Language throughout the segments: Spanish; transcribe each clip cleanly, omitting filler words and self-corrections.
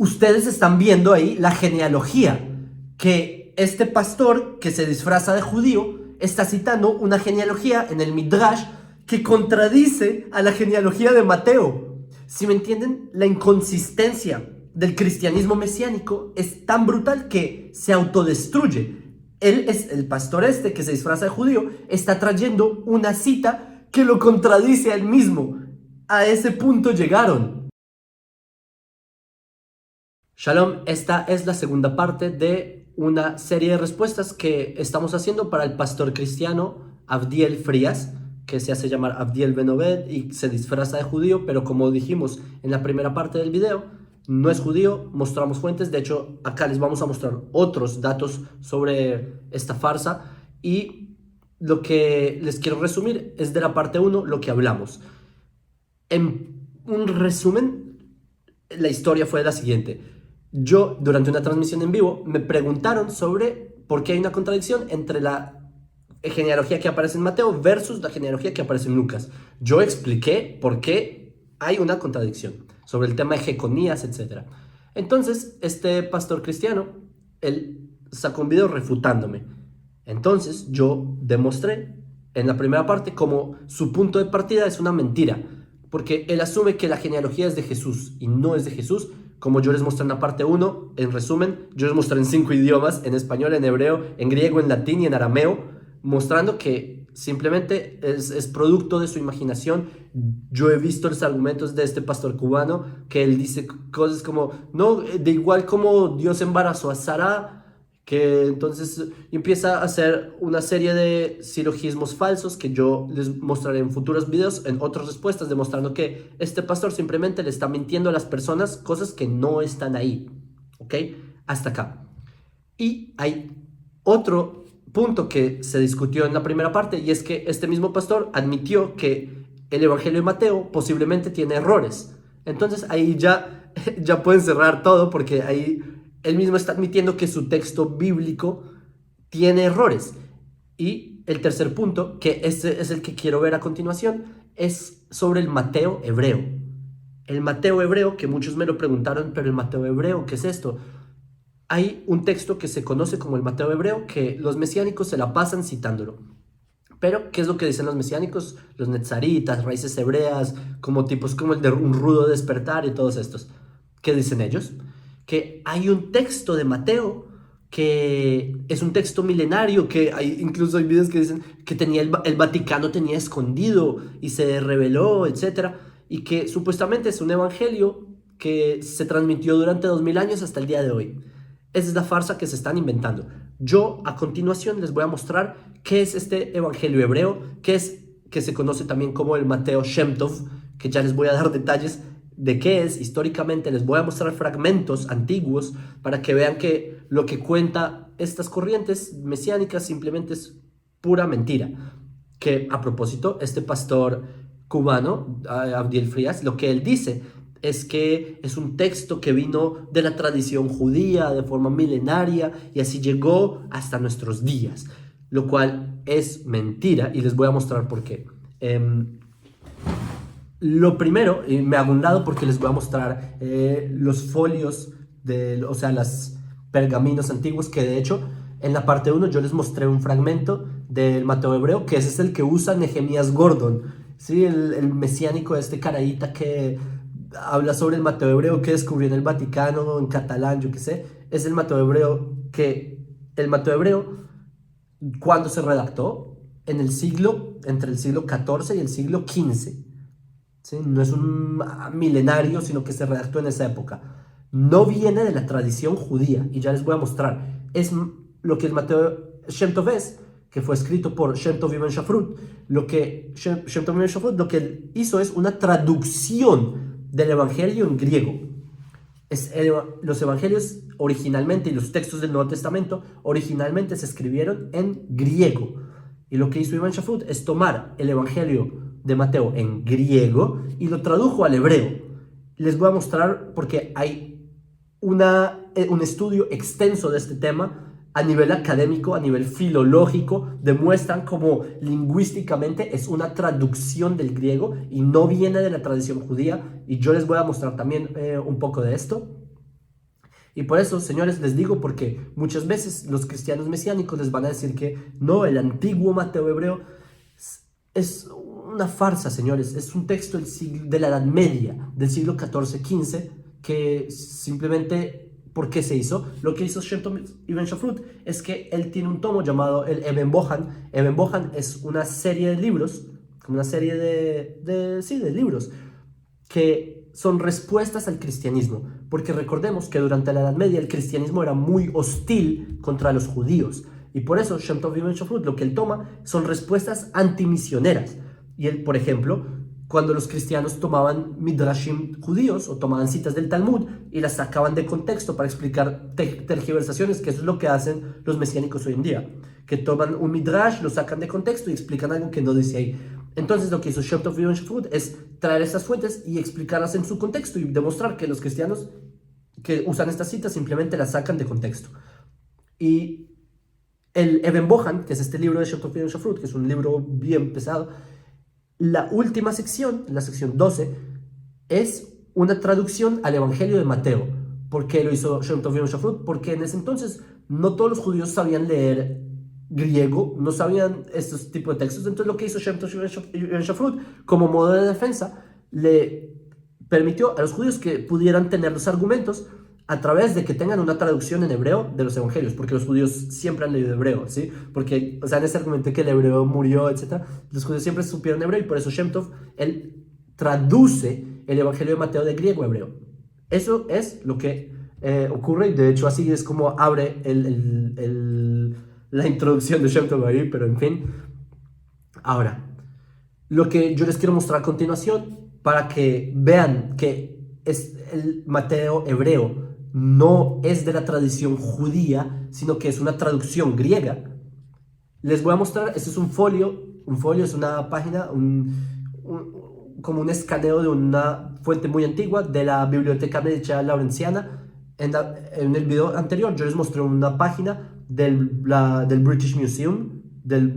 ustedes están viendo ahí la genealogía, que este pastor que se disfraza de judío está citando una genealogía en el Midrash que contradice a la genealogía de Mateo. Si me entienden, la inconsistencia del cristianismo mesiánico es tan brutal que se autodestruye. Él es el pastor este que se disfraza de judío, está trayendo una cita que lo contradice a él mismo. A ese punto llegaron. Shalom, esta es la segunda parte de una serie de respuestas que estamos haciendo para el pastor cristiano Avdiel Frías, que se hace llamar Avdiel Ben Oved y se disfraza de judío, pero como dijimos en la primera parte del video, no es judío, mostramos fuentes. De hecho, acá les vamos a mostrar otros datos sobre esta farsa, y lo que les quiero resumir es de la parte 1 lo que hablamos. En un resumen, la historia fue la siguiente. Yo, durante una transmisión en vivo, me preguntaron sobre por qué hay una contradicción entre la genealogía que aparece en Mateo versus la genealogía que aparece en Lucas. Yo expliqué por qué hay una contradicción sobre el tema de Jeconías, etc. Entonces, este pastor cristiano, él sacó un video refutándome. Entonces, yo demostré en la primera parte cómo su punto de partida es una mentira, porque él asume que la genealogía es de Jesús y no es de Jesús, como yo les mostré en la parte 1. En resumen, yo les mostré en 5 idiomas, en español, en hebreo, en griego, en latín y en arameo, mostrando que simplemente es producto de su imaginación. Yo he visto los argumentos de este pastor cubano, que él dice cosas como, no, de igual como Dios embarazó a Sara, que entonces empieza a hacer una serie de silogismos falsos que yo les mostraré en futuros videos, en otras respuestas, demostrando que este pastor simplemente le está mintiendo a las personas cosas que no están ahí, ¿ok? Hasta acá. Y hay otro punto que se discutió en la primera parte, y es que este mismo pastor admitió que el Evangelio de Mateo posiblemente tiene errores. Entonces ahí ya pueden cerrar todo, porque ahí él mismo está admitiendo que su texto bíblico tiene errores. Y el tercer punto, que este es el que quiero ver a continuación, es sobre el Mateo hebreo. El Mateo hebreo, que muchos me lo preguntaron, pero el Mateo hebreo, ¿qué es esto? Hay un texto que se conoce como el Mateo hebreo, que los mesiánicos se la pasan citándolo. Pero, ¿qué es lo que dicen los mesiánicos? Los netzaritas, raíces hebreas, como tipos como el de un rudo despertar y todos estos. ¿Qué dicen ellos? Que hay un texto de Mateo que es un texto milenario, que incluso hay videos que dicen que el Vaticano tenía escondido y se reveló, etc. Y que supuestamente es un evangelio que se transmitió durante 2000 años hasta el día de hoy. Esa es la farsa que se están inventando. Yo a continuación les voy a mostrar qué es este evangelio hebreo, que se conoce también como el Mateo Shem Tov, que ya les voy a dar detalles de qué es históricamente. Les voy a mostrar fragmentos antiguos para que vean que lo que cuenta estas corrientes mesiánicas simplemente es pura mentira. Que a propósito, este pastor cubano, Avdiel Frías, lo que él dice es que es un texto que vino de la tradición judía de forma milenaria y así llegó hasta nuestros días, lo cual es mentira, y les voy a mostrar por qué. Lo primero, y me hago un lado porque les voy a mostrar los folios, o sea, los pergaminos antiguos, que de hecho en la parte 1 yo les mostré un fragmento del Mateo hebreo, que ese es el que usa Nehemías Gordon, ¿sí? El mesiánico, este caraíta que habla sobre el Mateo hebreo que descubrió en el Vaticano, en catalán, yo qué sé. Es el Mateo hebreo cuando se redactó en el siglo, entre el siglo XIV y el siglo XV. ¿Sí? No es un milenario, sino que se redactó en esa época. No viene de la tradición judía, y ya les voy a mostrar. Es lo que el Mateo Shem Tov es, que fue escrito por Shem Tov Ibn Shafrut. Lo que Shem Tov Ibn Shafrut lo que él hizo es una traducción del evangelio en griego. Los evangelios originalmente, y los textos del Nuevo Testamento originalmente se escribieron en griego, y lo que hizo Ibn Shafrut es tomar el evangelio de Mateo en griego y lo tradujo al hebreo. Les voy a mostrar porque hay un estudio extenso de este tema a nivel académico, a nivel filológico. Demuestran cómo lingüísticamente es una traducción del griego y no viene de la tradición judía, y yo les voy a mostrar también un poco de esto. Y por eso, señores, les digo, porque muchas veces los cristianos mesiánicos les van a decir que no, el antiguo Mateo hebreo es una farsa, señores. Es un texto de la Edad Media, del siglo XIV-XV, que simplemente, ¿por qué se hizo? Lo que hizo Shem Tov Ibn Shafrut es que él tiene un tomo llamado el Eben Bohan. Eben Bohan es una serie de libros, una serie de libros que son respuestas al cristianismo, porque recordemos que durante la Edad Media el cristianismo era muy hostil contra los judíos, y por eso Shem Tov Ibn Shafrut lo que él toma son respuestas antimisioneras. Y él, por ejemplo, cuando los cristianos tomaban midrashim judíos o tomaban citas del Talmud y las sacaban de contexto para explicar tergiversaciones, que eso es lo que hacen los mesiánicos hoy en día, que toman un midrash, lo sacan de contexto y explican algo que no dice ahí. Entonces lo que hizo Shem Tov Ibn Shafrut es traer estas fuentes y explicarlas en su contexto y demostrar que los cristianos que usan estas citas simplemente las sacan de contexto. Y el Eben Bohan, que es este libro de Shem Tov Ibn Shafrut, que es un libro bien pesado, la última sección, la sección 12, es una traducción al Evangelio de Mateo. ¿Por qué lo hizo Shem Tov Ibn Shafrut? Porque en ese entonces no todos los judíos sabían leer griego, no sabían estos tipos de textos. Entonces lo que hizo Shem Tov Ibn Shafrut, como modo de defensa, le permitió a los judíos que pudieran tener los argumentos a través de que tengan una traducción en hebreo de los evangelios, porque los judíos siempre han leído hebreo, ¿sí? Porque, o sea, en ese argumento que el hebreo murió, etc., los judíos siempre supieron hebreo, y por eso Shem Tov, él traduce el evangelio de Mateo de griego a hebreo. Eso es lo que ocurre, y de hecho así es como abre la introducción de Shem Tov ahí, pero en fin. Ahora, lo que yo les quiero mostrar a continuación, para que vean que es el Mateo hebreo no es de la tradición judía, sino que es una traducción griega. Les voy a mostrar, este es un folio es una página, como un escaneo de una fuente muy antigua de la Biblioteca Medicea Laurenciana. En el video anterior yo les mostré una página del British Museum, del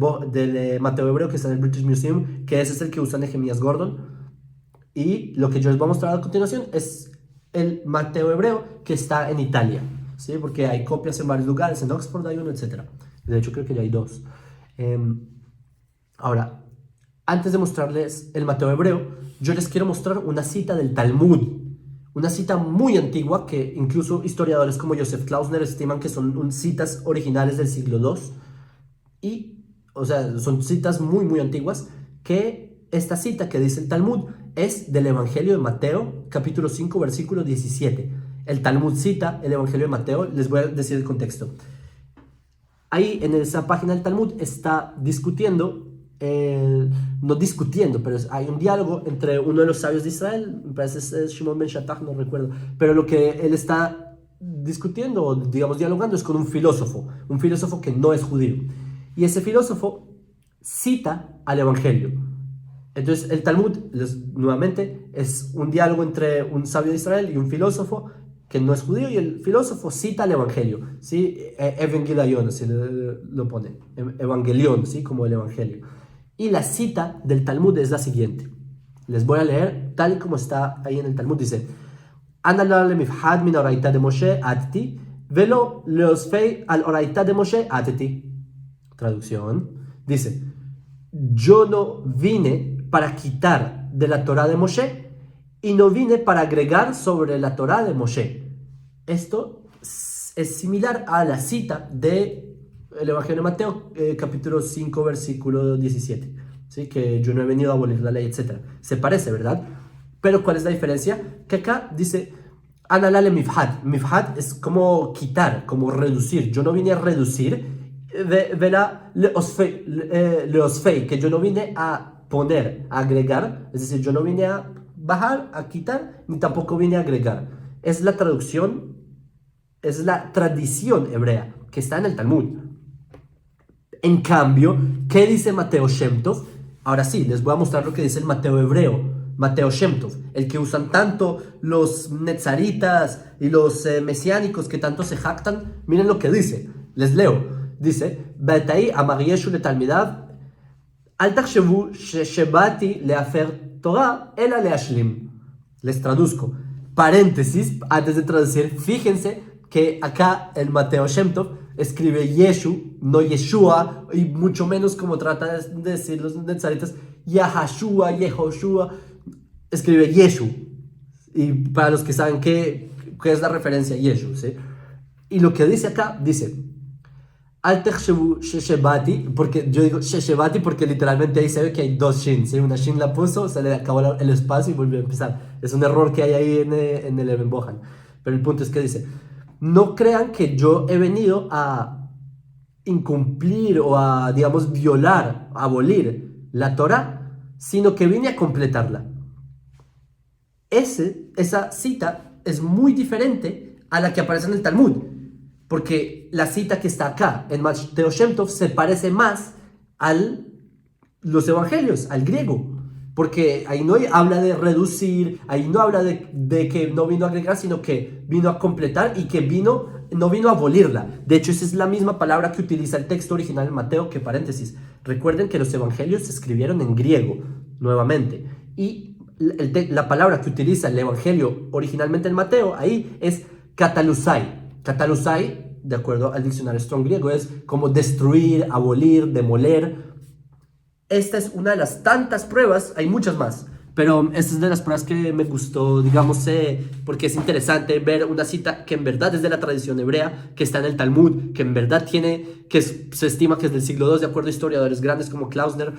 Mateo hebreo que está en el British Museum, que ese es el que usa Nehemías Gordon. Y lo que yo les voy a mostrar a continuación es el Mateo hebreo que está en Italia, ¿sí? Porque hay copias en varios lugares, en Oxford hay uno, etc. De hecho creo que ya hay dos. Ahora, antes de mostrarles el Mateo hebreo, yo les quiero mostrar una cita del Talmud, una cita muy antigua que incluso historiadores como Joseph Klausner estiman que son citas originales del siglo II. Y, o sea, son citas muy, muy antiguas, que esta cita que dice el Talmud es del Evangelio de Mateo, capítulo 5, versículo 17. El Talmud cita el Evangelio de Mateo, les voy a decir el contexto. Ahí en esa página del Talmud está discutiendo, no discutiendo, pero hay un diálogo entre uno de los sabios de Israel, me parece es Shimon ben Shattach, no recuerdo, pero lo que él está discutiendo, o digamos dialogando, es con un filósofo que no es judío. Y ese filósofo cita al Evangelio. Entonces el Talmud, nuevamente, es un diálogo entre un sabio de Israel y un filósofo que no es judío, y el filósofo cita el Evangelio, ¿sí? Evangelion, así lo pone, Evangelion, ¿sí? Como el Evangelio. Y la cita del Talmud es la siguiente. Les voy a leer tal y como está ahí en el Talmud. Dice: Ana le mifhad min oraita de Moshe atti, velo leosfei al oraita de Moshe atti. Traducción. Dice: yo no vine para quitar de la Torá de Moshe y no vine para agregar sobre la Torá de Moshe. Esto es similar a la cita del Evangelio de Mateo, capítulo 5, versículo 17, ¿sí? Que yo no he venido a abolir la ley, etc. Se parece, ¿verdad? Pero ¿cuál es la diferencia? Que acá dice Analale mifhad. Mifhad es como quitar, como reducir. Yo no vine a reducir. Vela leosfei, que yo no vine a poner, a agregar, es decir, yo no vine a bajar, a quitar, ni tampoco vine a agregar. Es la traducción, es la tradición hebrea que está en el Talmud. En cambio, ¿qué dice Mateo Shem Tov? Ahora sí, les voy a mostrar lo que dice el Mateo hebreo, Mateo Shem Tov, el que usan tanto los netzaritas y los mesiánicos que tanto se jactan. Miren lo que dice, les leo. Dice: Betaí amar Yeshu letalmidav, al tachshevu shebati leafer Torah ela leashlim. Les traduzco, paréntesis, antes de traducir, fíjense que acá el Mateo Shem Tov escribe Yeshu, no Yeshua, y mucho menos como tratan de decir los netzaritas, Yahashua, Yehoshua, escribe Yeshu. Y para los que saben qué es la referencia a Yeshu, ¿sí? Y lo que dice acá, dice, Al Techshevu Sheshebati, porque yo digo Sheshebati porque literalmente ahí se ve que hay dos shin, ¿sí? Una shin la puso, se le acabó el espacio y volvió a empezar. Es un error que hay ahí en el Eben Bohan. Pero el punto es que dice, no crean que yo he venido a incumplir o a, digamos, violar, abolir la Torah, sino que vine a completarla. Esa cita es muy diferente a la que aparece en el Talmud, porque la cita que está acá en Mateo Shem Tov se parece más a los evangelios, al griego, porque ahí no habla de reducir, ahí no habla de que no vino a agregar, sino que vino a completar y que no vino a abolirla. De hecho, esa es la misma palabra que utiliza el texto original en Mateo, que paréntesis. Recuerden que los evangelios se escribieron en griego, nuevamente, y la palabra que utiliza el evangelio originalmente en Mateo, ahí es katalusai. Katalusai, de acuerdo al diccionario Strong griego, es como destruir, abolir, demoler. Esta es una de las tantas pruebas, hay muchas más, pero esta es de las pruebas que me gustó, digamos, porque es interesante ver una cita que en verdad es de la tradición hebrea, que está en el Talmud, que en verdad se estima que es del siglo II, de acuerdo a historiadores grandes como Klausner,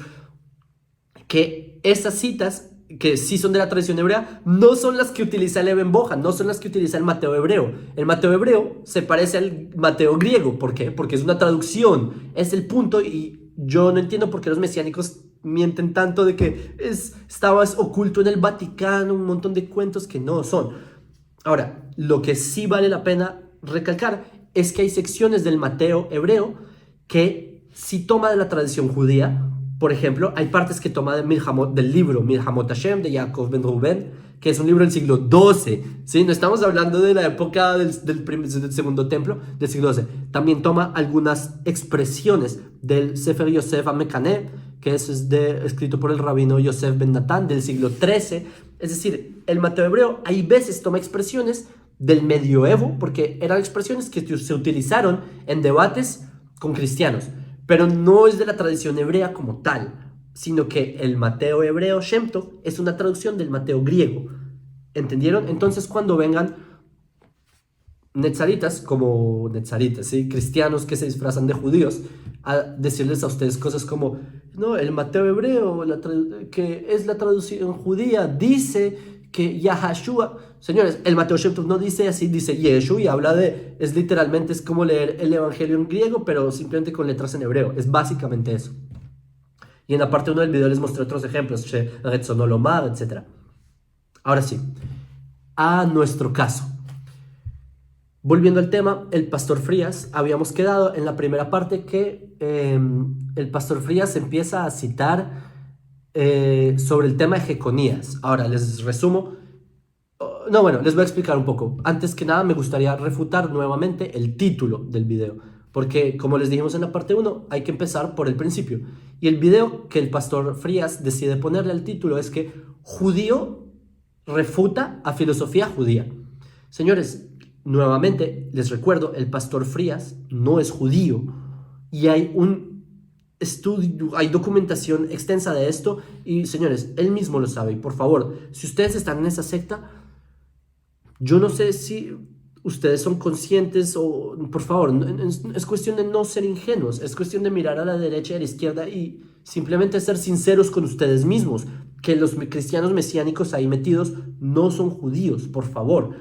que esas citas que sí son de la tradición hebrea, no son las que utiliza el Eben Bohan, no son las que utiliza el Mateo hebreo. El Mateo hebreo se parece al Mateo griego. ¿Por qué? Porque es una traducción. Es el punto, y yo no entiendo por qué los mesiánicos mienten tanto de que estaba oculto en el Vaticano, un montón de cuentos que no son. Ahora, lo que sí vale la pena recalcar es que hay secciones del Mateo hebreo que sí toma de la tradición judía. Por ejemplo, hay partes que toma del libro Milhamot Hashem de Yaakov ben Reuben, que es un libro del siglo XII, ¿sí? No estamos hablando de la época del segundo templo, del siglo XII. También toma algunas expresiones del Sefer Yosef HaMekané, que es escrito por el rabino Yosef ben Natán, del siglo XIII. Es decir, el Mateo hebreo hay veces toma expresiones del medioevo, porque eran expresiones que se utilizaron en debates con cristianos, pero no es de la tradición hebrea como tal, sino que el Mateo hebreo Shem Tov es una traducción del Mateo griego. ¿Entendieron? Entonces, cuando vengan netzaritas, ¿sí? Cristianos que se disfrazan de judíos, a decirles a ustedes cosas como, no, el Mateo hebreo, que es la traducción judía, dice que Yahashua. Señores, el Mateo Shem Tov no dice así, dice Yeshu, y habla literalmente es como leer el evangelio en griego, pero simplemente con letras en hebreo. Es básicamente eso. Y en la parte 1 del video les mostré otros ejemplos, Retzonolomar, etc. Ahora sí, a nuestro caso. Volviendo al tema, el pastor Frías, habíamos quedado en la primera parte que el pastor Frías empieza a citar sobre el tema de Jeconías. Ahora les resumo. No, bueno, les voy a explicar un poco. Antes que nada, me gustaría refutar nuevamente el título del video, porque como les dijimos en la parte 1, hay que empezar por el principio. Y el video que el pastor Frías decide ponerle al título es que judío refuta a filosofía judía. Señores, nuevamente les recuerdo, el pastor Frías no es judío, y hay un estudio, hay documentación extensa de esto, y señores, él mismo lo sabe. Y por favor, si ustedes están en esa secta, yo no sé si ustedes son conscientes o, por favor, es cuestión de no ser ingenuos, es cuestión de mirar a la derecha y a la izquierda y simplemente ser sinceros con ustedes mismos, que los cristianos mesiánicos ahí metidos no son judíos, por favor.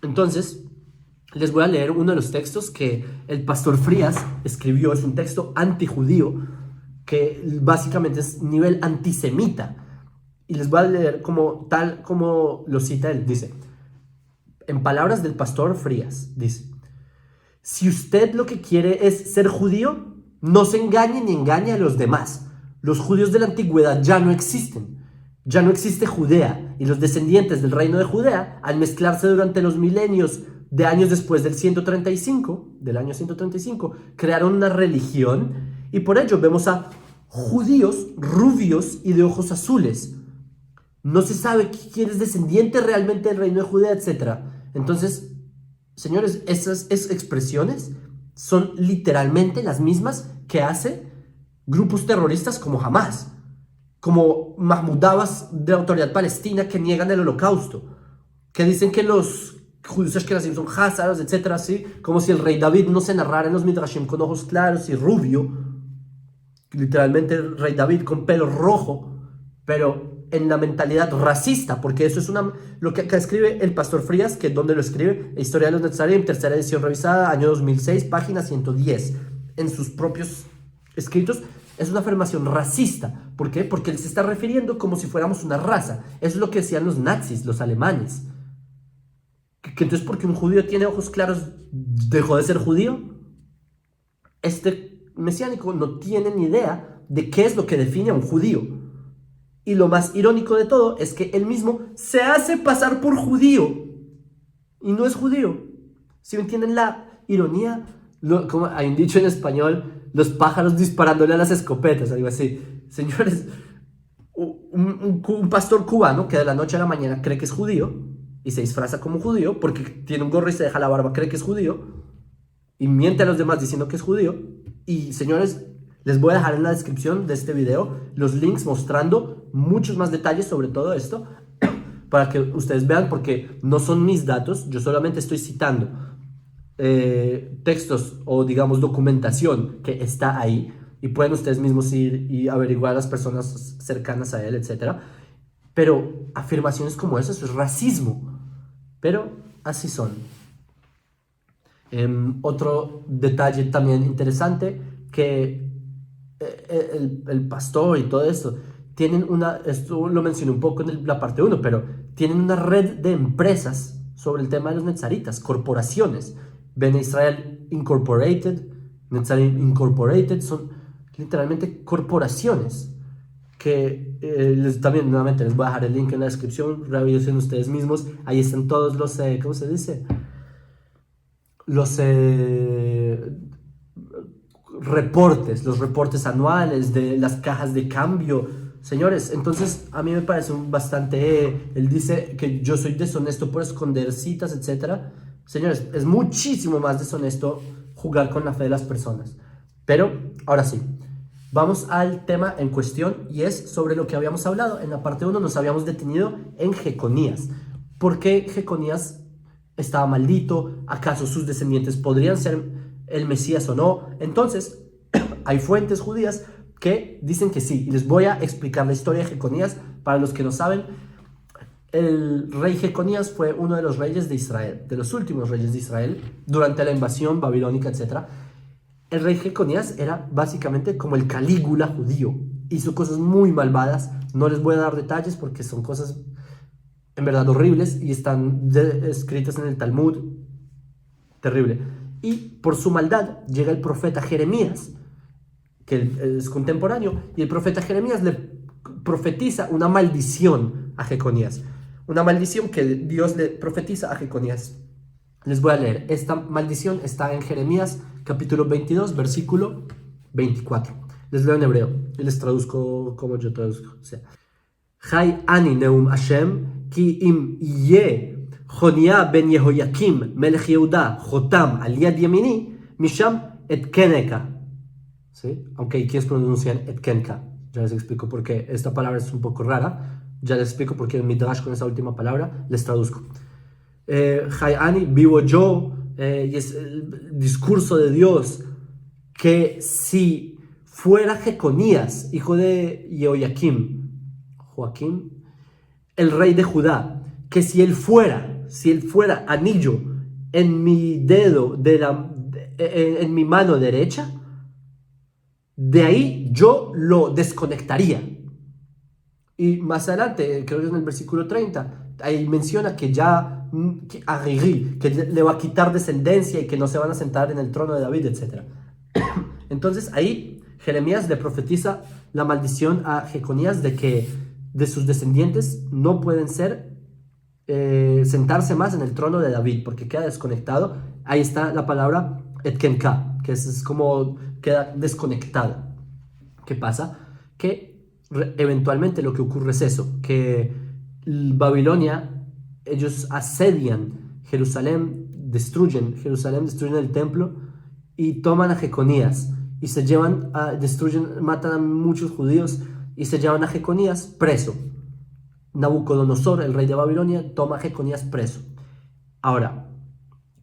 Entonces, les voy a leer uno de los textos que el pastor Frías escribió. Es un texto antijudío que básicamente es nivel antisemita, y les voy a leer tal como lo cita él. Dice, en palabras del pastor Frías, dice: si usted lo que quiere es ser judío, no se engañe ni engañe a los demás. Los judíos de la antigüedad ya no existen. Ya no existe Judea, y los descendientes del reino de Judea, al mezclarse durante los milenios de años después del año 135, crearon una religión, y por ello vemos a judíos rubios y de ojos azules. No se sabe quién es descendiente realmente del reino de Judea, etc. Entonces, señores, esas expresiones son literalmente las mismas que hace grupos terroristas como Hamas, como Mahmoud Abbas de la Autoridad Palestina, que niegan el holocausto, que dicen que los judíos ashkenazim son házaros, etcétera, así como si el rey David no se narrara en los midrashim con ojos claros y rubio, literalmente el rey David con pelo rojo, pero en la mentalidad racista, porque eso es lo que acá escribe el pastor Frías, que es donde lo escribe, la Historia de los Netzarim, tercera edición revisada, año 2006, página 110, en sus propios escritos. Es una afirmación racista. ¿Por qué? Porque él se está refiriendo como si fuéramos una raza. Eso es lo que decían los nazis, los alemanes. Que entonces, porque un judío tiene ojos claros, dejó de ser judío. Este mesiánico no tiene ni idea de qué es lo que define a un judío. Y lo más irónico de todo es que él mismo se hace pasar por judío y no es judío. ¿Sí me entienden la ironía? Como hay un dicho en español, los pájaros disparándole a las escopetas, algo así. Señores, un pastor cubano que de la noche a la mañana cree que es judío y se disfraza como judío porque tiene un gorro y se deja la barba, cree que es judío y miente a los demás diciendo que es judío. Y señores, les voy a dejar en la descripción de este video los links mostrando muchos más detalles sobre todo esto para que ustedes vean, porque no son mis datos, yo solamente estoy citando textos o digamos documentación que está ahí y pueden ustedes mismos ir y averiguar a las personas cercanas a él, etc. Pero afirmaciones como esas, eso es racismo, pero así son. Otro detalle también interesante, que el pastor y todo esto tienen esto lo mencioné un poco en la parte 1, pero tienen una red de empresas sobre el tema de los netzaritas, corporaciones. Bene Israel Incorporated, Netzarim Incorporated, son literalmente corporaciones que también nuevamente les voy a dejar el link en la descripción, revisen ustedes mismos, ahí están todos los, ¿cómo se dice? Los los reportes anuales de las cajas de cambio, señores. Entonces a mí me parece bastante, él dice que yo soy deshonesto por esconder citas, etcétera. Señores, es muchísimo más deshonesto jugar con la fe de las personas. Pero ahora sí, vamos al tema en cuestión, y es sobre lo que habíamos hablado en la parte 1. Nos habíamos detenido en Jeconías. ¿Por qué Jeconías estaba maldito? ¿Acaso sus descendientes podrían ser el Mesías o no? Entonces, hay fuentes judías que dicen que sí, y les voy a explicar la historia de Jeconías para los que no saben. El rey Jeconías fue uno de los reyes de Israel, de los últimos reyes de Israel, durante la invasión babilónica, etc. El rey Jeconías era básicamente como el Calígula judío, hizo cosas muy malvadas, no les voy a dar detalles porque son cosas en verdad horribles y están escritas en el Talmud, terrible. Y por su maldad llega el profeta Jeremías, que es contemporáneo, y el profeta Jeremías le profetiza una maldición a Jeconías. Una maldición que Dios le profetiza a Jeconías. Les voy a leer. Esta maldición está en Jeremías capítulo 22, versículo 24. Les leo en hebreo y les traduzco como yo traduzco. O sea, Chai ani neum Hashem ki im ye Jonia ben Yehoyakim melech Yehuda jotam al yad yemini misham etkeneka. ¿Sí? Aunque hay quienes pronuncian etkenka. Ya les explico por qué esta palabra es un poco rara. Ya les explico por qué en Midrash con esa última palabra les traduzco. Hayani, vivo yo, y es el discurso de Dios, que si fuera Jeconías, hijo de Joaquín, el rey de Judá, que si él fuera anillo en mi dedo, en mi mano derecha, de ahí yo lo desconectaría. Y más adelante, creo que en el versículo 30, ahí menciona que ya que le va a quitar descendencia y que no se van a sentar en el trono de David, etc. Entonces ahí Jeremías le profetiza la maldición a Jeconías de que de sus descendientes no pueden sentarse más en el trono de David porque queda desconectado. Ahí está la palabra etkenka, que es como queda desconectada. ¿Qué pasa? Que eventualmente lo que ocurre es eso, que Babilonia, ellos asedian Jerusalén destruyen Jerusalén, destruyen el templo y toman a Jeconías y se llevan matan a muchos judíos y se llevan a Jeconías preso. Nabucodonosor, el rey de Babilonia, toma a Jeconías preso. Ahora,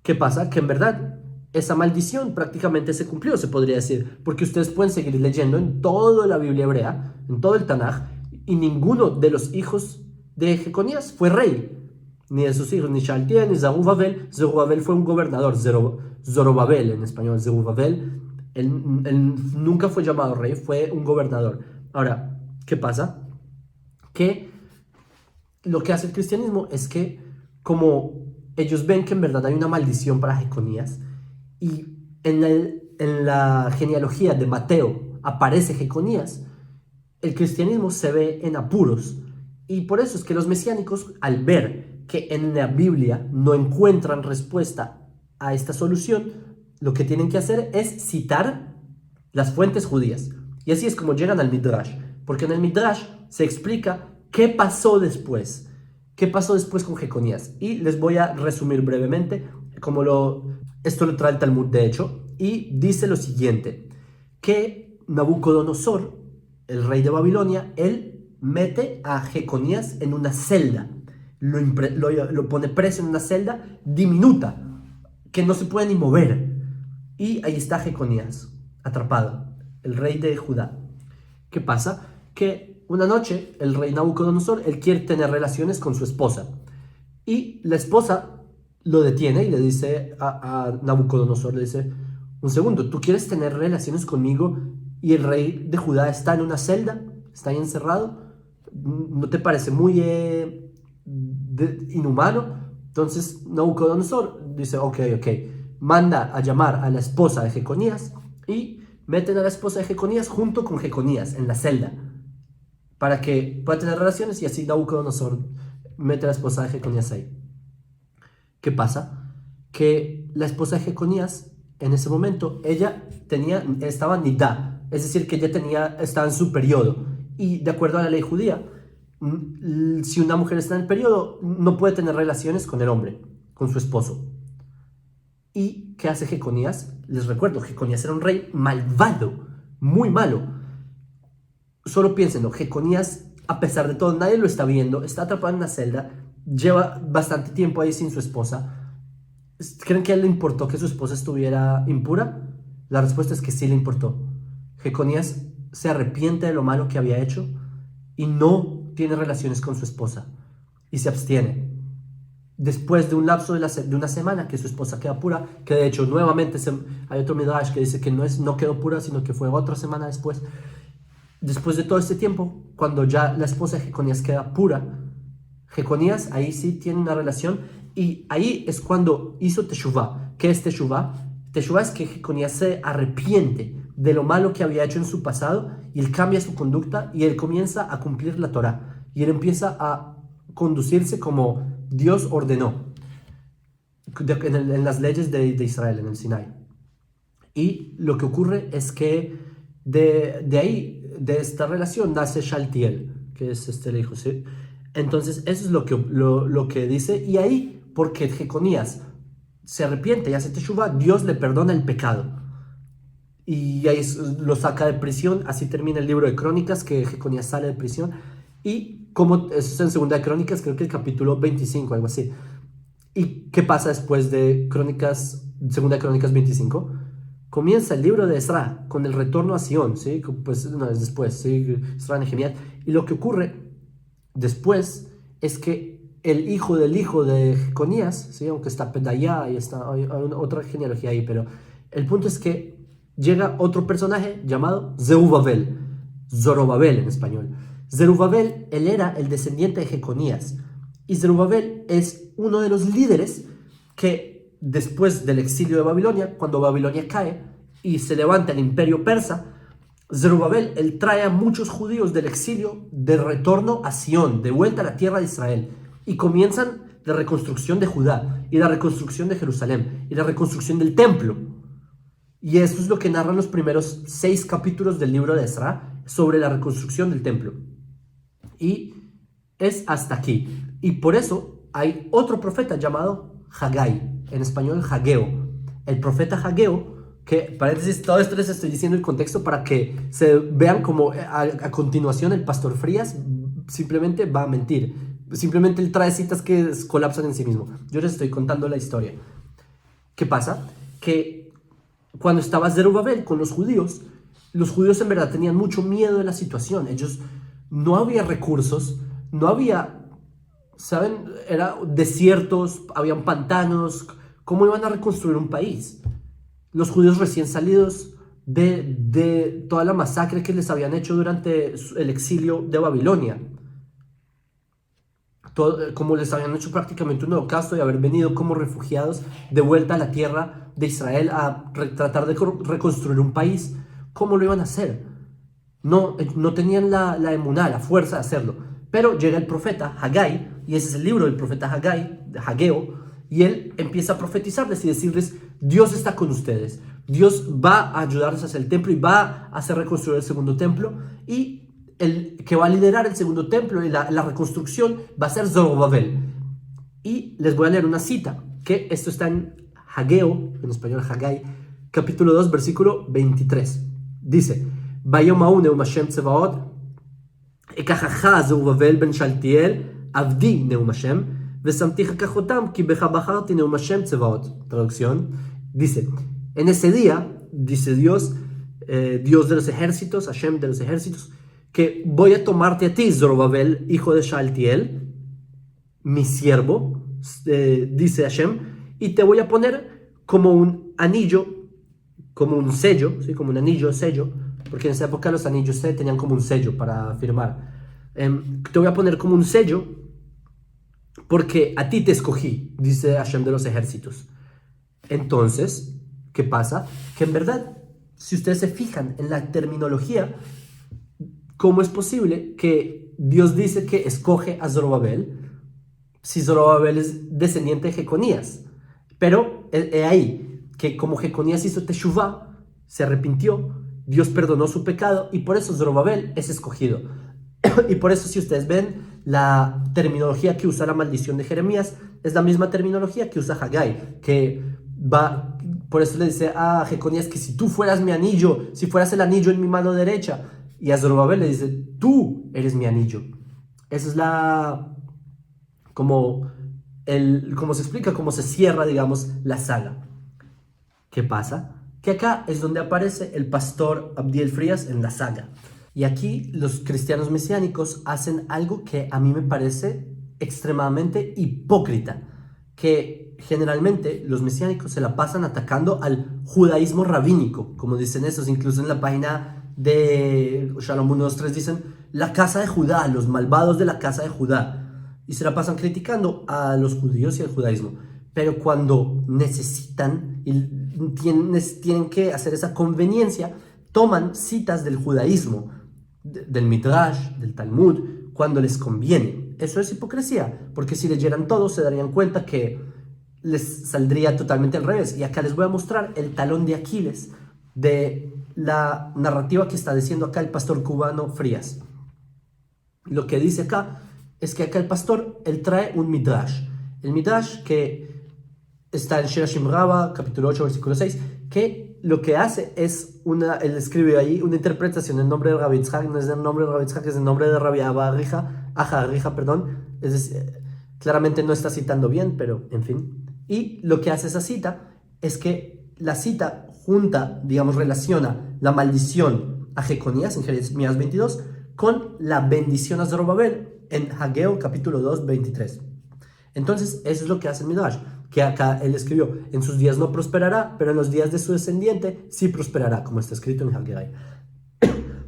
¿qué pasa? Que en verdad esa maldición prácticamente se cumplió, se podría decir, porque ustedes pueden seguir leyendo en toda la Biblia hebrea, en todo el Tanaj, y ninguno de los hijos de Jeconías fue rey, ni de sus hijos, ni Shaltiel, ni Zerubabel. Zerubabel fue un gobernador, Zorobabel en español, Zerubabel, él nunca fue llamado rey, fue un gobernador. Ahora, ¿qué pasa? Que lo que hace el cristianismo es que, como ellos ven que en verdad hay una maldición para Jeconías, y en la genealogía de Mateo aparece Jeconías, el cristianismo se ve en apuros. Y por eso es que los mesiánicos, al ver que en la Biblia no encuentran respuesta a esta solución, lo que tienen que hacer es citar las fuentes judías. Y así es como llegan al Midrash, porque en el Midrash se explica qué pasó después. ¿Qué pasó después con Jeconías? Y les voy a resumir brevemente, esto lo trae el Talmud de hecho, y dice lo siguiente, que Nabucodonosor, el rey de Babilonia, él mete a Jeconías en una celda, lo pone preso en una celda diminuta, que no se puede ni mover, y ahí está Jeconías, atrapado, el rey de Judá. ¿Qué pasa? Que una noche el rey Nabucodonosor, él quiere tener relaciones con su esposa, y la esposa lo detiene y le dice a Nabucodonosor, le dice, un segundo, ¿tú quieres tener relaciones conmigo y el rey de Judá está en una celda, está ahí encerrado? ¿No te parece muy inhumano? Entonces Nabucodonosor dice, ok, manda a llamar a la esposa de Jeconías y meten a la esposa de Jeconías junto con Jeconías en la celda para que pueda tener relaciones, y así Nabucodonosor mete a la esposa de Jeconías ahí. ¿Qué pasa? Que la esposa de Jeconías, en ese momento, ella estaba nidá, es decir, que ella estaba en su periodo, y de acuerdo a la ley judía, si una mujer está en el periodo, no puede tener relaciones con el hombre, con su esposo. ¿Y qué hace Jeconías? Les recuerdo, Jeconías era un rey malvado, muy malo. Solo piénsenlo, Jeconías, a pesar de todo, nadie lo está viendo, está atrapado en una celda, lleva bastante tiempo ahí sin su esposa. ¿Creen que a él le importó que su esposa estuviera impura? La respuesta es que sí le importó. Jeconías se arrepiente de lo malo que había hecho y no tiene relaciones con su esposa y se abstiene. Después de un lapso de una semana que su esposa queda pura, que de hecho nuevamente hay otro midrash que dice que no quedó pura, sino que fue otra semana después. Después de todo este tiempo, cuando ya la esposa de Jeconías queda pura, Jeconías ahí sí tiene una relación, y ahí es cuando hizo Teshuvah. ¿Qué es Teshuvah? Teshuvah es que Jeconías se arrepiente de lo malo que había hecho en su pasado, y él cambia su conducta y él comienza a cumplir la Torah, y él empieza a conducirse como Dios ordenó en las leyes de Israel, en el Sinai. Y lo que ocurre es que de ahí, de esta relación, nace Shaltiel, que es el hijo, ¿sí? Entonces eso es lo que dice, y ahí, porque Jeconías se arrepiente y hace Teshuvah, Dios le perdona el pecado, y ahí lo saca de prisión. Así termina el libro de Crónicas, que Jeconías sale de prisión, y como eso es en Segunda de Crónicas, creo que el capítulo 25, algo así. ¿Y qué pasa después de Segunda de Crónicas 25? Comienza el libro de Ezra con el retorno a Sion, ¿sí? Pues no es después, ¿sí? Ezra, Nehemías. Y lo que ocurre después es que el hijo del hijo de Jeconías, ¿sí? Aunque está Pedayá y hay otra genealogía ahí, pero el punto es que llega otro personaje llamado Zerubabel, Zorobabel en español. Zerubabel, él era el descendiente de Jeconías, y Zerubabel es uno de los líderes que después del exilio de Babilonia, cuando Babilonia cae y se levanta el imperio persa, Zerubabel, él trae a muchos judíos del exilio de retorno a Sion, de vuelta a la tierra de Israel, y comienzan la reconstrucción de Judá, y la reconstrucción de Jerusalén, y la reconstrucción del templo. Y eso es lo que narran los primeros 6 capítulos del libro de Ezra sobre la reconstrucción del templo. Y es hasta aquí. Y por eso hay otro profeta llamado Haggai. en español Hageo. El profeta Hageo, que, paréntesis, todo esto les estoy diciendo el contexto para que se vean como a continuación el pastor Frías simplemente va a mentir. Simplemente él trae citas que colapsan en sí mismo. Yo les estoy contando la historia. ¿Qué pasa? Que cuando estaba Zerubabel con los judíos en verdad tenían mucho miedo de la situación. Ellos, no había recursos, no había, ¿saben? Era desiertos, habían pantanos. ¿Cómo iban a reconstruir un país? Los judíos recién salidos de toda la masacre que les habían hecho durante el exilio de Babilonia. Como les habían hecho prácticamente un holocausto y haber venido como refugiados de vuelta a la tierra de Israel a tratar de reconstruir un país. ¿Cómo lo iban a hacer? No tenían la emuná, la fuerza de hacerlo. Pero llega el profeta Hagai, y ese es el libro del profeta Hagai, de Hageo, y él empieza a profetizarles y decirles: Dios está con ustedes, Dios va a ayudarles a hacer el templo y va a hacer reconstruir el segundo templo, y el que va a liderar el segundo templo y la reconstrucción va a ser Zorobabel. Y les voy a leer una cita, que esto está en Hageo, en español Hagai, capítulo 2, versículo 23. Dice: Bayom ההוא נאום השם צבאות, אקחך זרובבל בן שלתיאל, עבדי נאום השם, ושמתיך כחותם, כי בך בחרתי נאום השם צבאות. Traducción, dice: en ese día, dice Dios, Dios de los ejércitos, Hashem de los ejércitos, que voy a tomarte a ti, Zorobabel, hijo de Shaltiel, mi siervo, dice Hashem, y te voy a poner como un anillo, como un sello, ¿sí? Como un anillo, sello, porque en esa época los anillos tenían como un sello para firmar. Te voy a poner como un sello porque a ti te escogí, dice Hashem de los ejércitos. Entonces, ¿qué pasa? Que en verdad, si ustedes se fijan en la terminología, ¿cómo es posible que Dios dice que escoge a Zorobabel si Zorobabel es descendiente de Jeconías? Pero es ahí que como Jeconías hizo teshuvá, se arrepintió, Dios perdonó su pecado y por eso Zorobabel es escogido. Y por eso, si ustedes ven la terminología que usa la maldición de Jeremías, es la misma terminología que usa Hagai, que va, por eso le dice a Jeconías que si tú fueras mi anillo, si fueras el anillo en mi mano derecha, y a Zorobabel le dice: tú eres mi anillo. Esa es como se explica, cómo se cierra, digamos, la saga. ¿Qué pasa? Que acá es donde aparece el pastor Abdiel Frías en la saga. Y aquí los cristianos mesiánicos hacen algo que a mí me parece extremadamente hipócrita, que generalmente los mesiánicos se la pasan atacando al judaísmo rabínico, como dicen esos, incluso en la página de Shalom 123 dicen: la casa de Judá, los malvados de la casa de Judá, y se la pasan criticando a los judíos y al judaísmo. Pero cuando necesitan y tienen que hacer esa conveniencia, toman citas del judaísmo, del Midrash, del Talmud, cuando les conviene. Eso es hipocresía, porque si leyeran todo se darían cuenta que les saldría totalmente al revés. Y acá les voy a mostrar el talón de Aquiles de la narrativa que está diciendo acá el pastor cubano Frías. Lo que dice acá es que acá el pastor, él trae un Midrash. El Midrash que está en Shirashim Rabbah, capítulo 8, versículo 6, que lo que hace es él escribe ahí una interpretación en nombre de Rabbi Yitzhak, no es el nombre de Rabbi Yitzhak, es el nombre de Rabbi Ajarija, es decir, claramente no está citando bien, pero en fin. Y lo que hace esa cita es que la cita junta, digamos, relaciona la maldición a Jeconías en Jeremías 22 con la bendición a Zorobabel en Hageo capítulo 2, 23. Entonces, eso es lo que hace el Midrash, que acá él escribió: en sus días no prosperará, pero en los días de su descendiente sí prosperará, como está escrito en Haggai.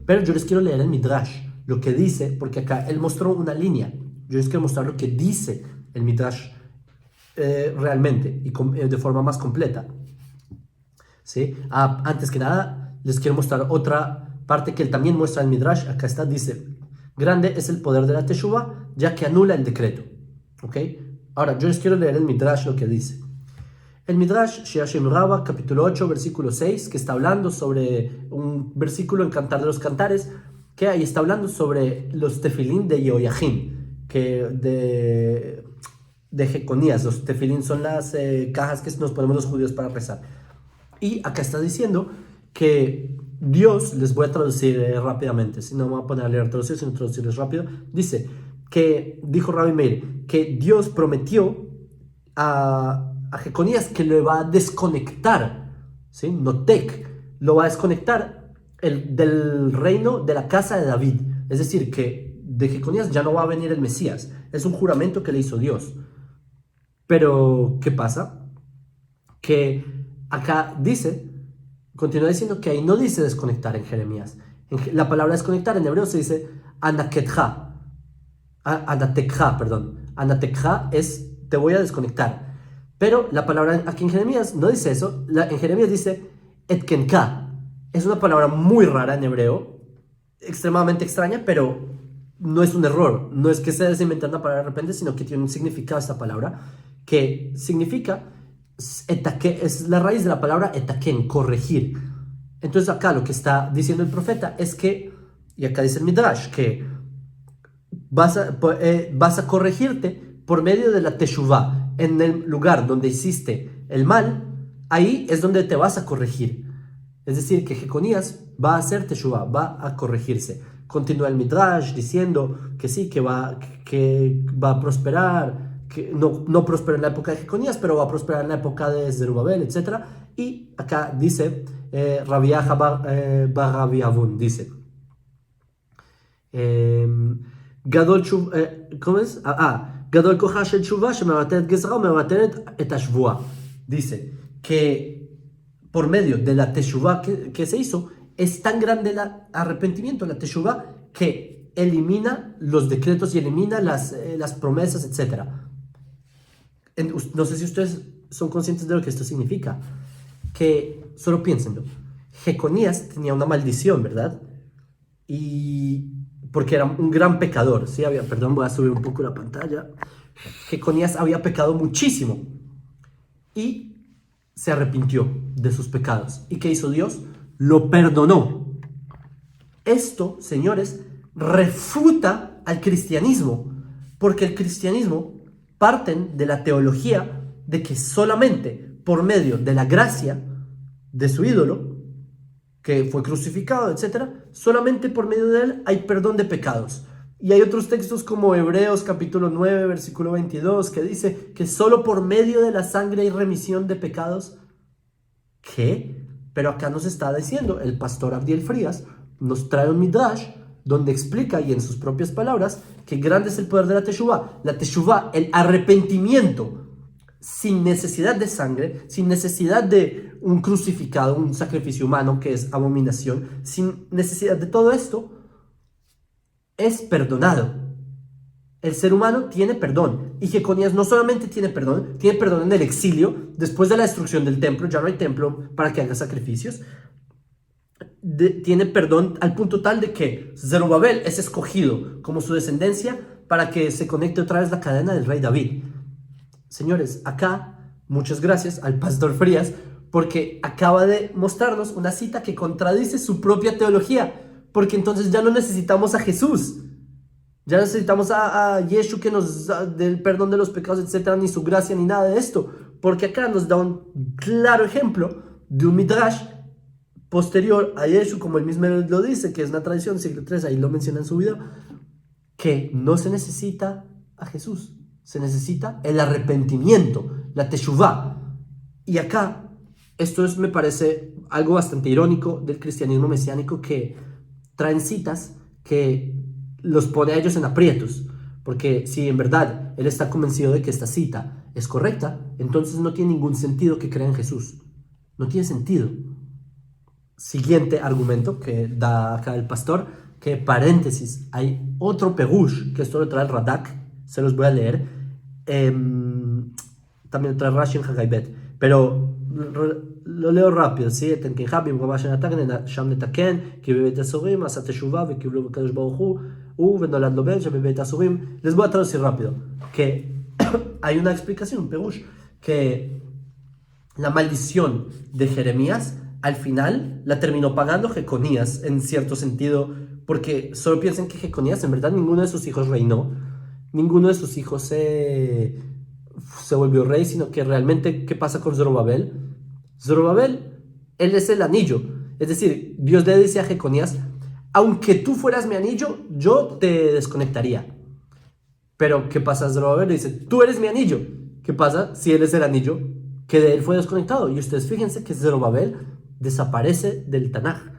Pero yo les quiero leer el Midrash, lo que dice, porque acá él mostró una línea. Yo les quiero mostrar lo que dice el Midrash realmente y de forma más completa. ¿Sí? Antes que nada, les quiero mostrar otra parte que él también muestra en el Midrash. Acá está, dice: grande es el poder de la Teshuvah, ya que anula el decreto. ¿Ok? Ahora, yo les quiero leer el Midrash, lo que dice. El Midrash, Shirashim Rabbah, capítulo 8, versículo 6, que está hablando sobre un versículo en Cantar de los Cantares, que ahí está hablando sobre los tefilín de Yehoiachin, de Jeconías. Los tefilín son las cajas que nos ponemos los judíos para rezar. Y acá está diciendo que Dios, les voy a traducir rápidamente, si no me voy a poner a leer traducir, sino traducirles rápido. Dice que, dijo Rabbi Meir, que Dios prometió a Jeconías que lo va a desconectar, ¿sí? Notek, lo va a desconectar del reino de la casa de David. Es decir, que de Jeconías ya no va a venir el Mesías. Es un juramento que le hizo Dios. Pero, ¿qué pasa? Que acá dice, continúa diciendo que ahí no dice desconectar en Jeremías. La palabra desconectar en hebreo se dice anaketja. Anatekja, perdón. Anatekja es te voy a desconectar. Pero la palabra aquí en Jeremías no dice eso. En Jeremías dice etkenka. Es una palabra muy rara en hebreo, extremadamente extraña, pero no es un error. No es que se haya inventado una palabra de repente, sino que tiene un significado esta palabra, que significa, es la raíz de la palabra etaken, corregir. Entonces acá lo que está diciendo el profeta es que, y acá dice el Midrash, que vas a corregirte por medio de la teshuvah. En el lugar donde hiciste el mal, ahí es donde te vas a corregir. Es decir, que Jeconías va a hacer teshuvah, va a corregirse. Continúa el Midrash diciendo que sí, que va a prosperar, que no prosperó en la época de Jeconías, pero va a prosperar en la época de Zerubabel, etc. Y acá dice, Rabbi Acha bar Rabbi Avun, dice, Gadol ¿cómo es? Gadol kocha shel teshuvah shemavatelet gezerah umevatelet et hashvuah. Dice que por medio de la teshuvah que se hizo, es tan grande el arrepentimiento, la teshuvah, que elimina los decretos y elimina las promesas, etc. No sé si ustedes son conscientes de lo que esto significa. Que solo piénsenlo. Jeconías tenía una maldición, ¿verdad? Y porque era un gran pecador. ¿Sí? Perdón, voy a subir un poco la pantalla. Jeconías había pecado muchísimo. Y se arrepintió de sus pecados. ¿Y qué hizo Dios? Lo perdonó. Esto, señores, refuta al cristianismo, porque el cristianismo parten de la teología de que solamente por medio de la gracia de su ídolo, que fue crucificado, etc., solamente por medio de él hay perdón de pecados. Y hay otros textos como Hebreos capítulo 9, versículo 22, que dice que solo por medio de la sangre hay remisión de pecados. ¿Qué? Pero acá nos está diciendo, el pastor Abdiel Frías nos trae un midrash donde explica, y en sus propias palabras, que grande es el poder de la teshuvah. La teshuvah, el arrepentimiento, sin necesidad de sangre, sin necesidad de un crucificado, un sacrificio humano que es abominación, sin necesidad de todo esto, es perdonado. El ser humano tiene perdón. Y Jeconías no solamente tiene perdón en el exilio, después de la destrucción del templo, ya no hay templo para que haga sacrificios. Tiene perdón al punto tal de que Zerubabel es escogido como su descendencia para que se conecte otra vez la cadena del rey David. Señores, acá, muchas gracias al pastor Frías, porque acaba de mostrarnos una cita que contradice su propia teología, porque entonces ya no necesitamos a Jesús. Ya no necesitamos a Yeshua que nos da del perdón de los pecados, etcétera, ni su gracia, ni nada de esto. Porque acá nos da un claro ejemplo de un midrash posterior a Yeshua, como él mismo lo dice, que es una tradición, siglo III, ahí lo menciona en su video, que no se necesita a Jesús, se necesita el arrepentimiento, la teshuvah. Y acá, esto me parece algo bastante irónico del cristianismo mesiánico, que traen citas que los pone a ellos en aprietos, porque si en verdad él está convencido de que esta cita es correcta, entonces no tiene ningún sentido que crea en Jesús. No tiene sentido. Siguiente argumento que da acá el pastor, que paréntesis, hay otro perush, que esto lo trae el Radak, se los voy a leer, también lo trae Rashi en Hagaibet, pero lo leo rápido, ¿sí? Les voy a traducir rápido, que hay una explicación, un perush, que la maldición de Jeremías al final la terminó pagando Jeconías, en cierto sentido, porque solo piensen que Jeconías, en verdad, ninguno de sus hijos reinó, ninguno de sus hijos se volvió rey, sino que realmente, ¿qué pasa con Zorobabel? Zorobabel, él es el anillo. Es decir, Dios le dice a Jeconías, aunque tú fueras mi anillo, yo te desconectaría. Pero, ¿qué pasa? Zorobabel le dice, tú eres mi anillo. ¿Qué pasa si él es el anillo que de él fue desconectado? Y ustedes fíjense que Zorobabel desaparece del Tanaj.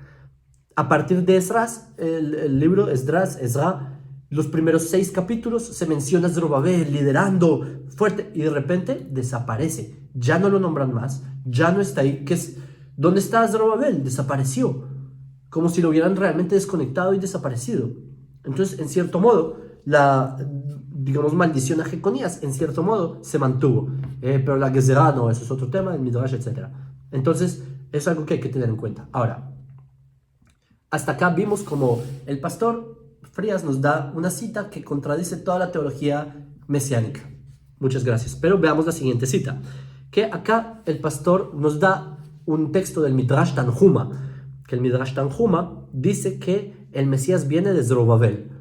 A partir de Esdras, el libro Ezra, los primeros 6 capítulos se menciona a Zorobabel liderando fuerte y de repente desaparece. Ya no lo nombran más, ya no está ahí. ¿Dónde está Zorobabel? Desapareció. Como si lo hubieran realmente desconectado y desaparecido. Entonces, en cierto modo, la, digamos, maldición a Jeconías, en cierto modo, se mantuvo. Pero la Gezerá no, eso es otro tema, el Midrash, etc. Entonces, es algo que hay que tener en cuenta. Ahora, hasta acá vimos como el pastor Frías nos da una cita que contradice toda la teología mesiánica. Muchas gracias. Pero veamos la siguiente cita. Que acá el pastor nos da un texto del Midrash Tanhuma. Que el Midrash Tanhuma dice que el Mesías viene de Zorobabel.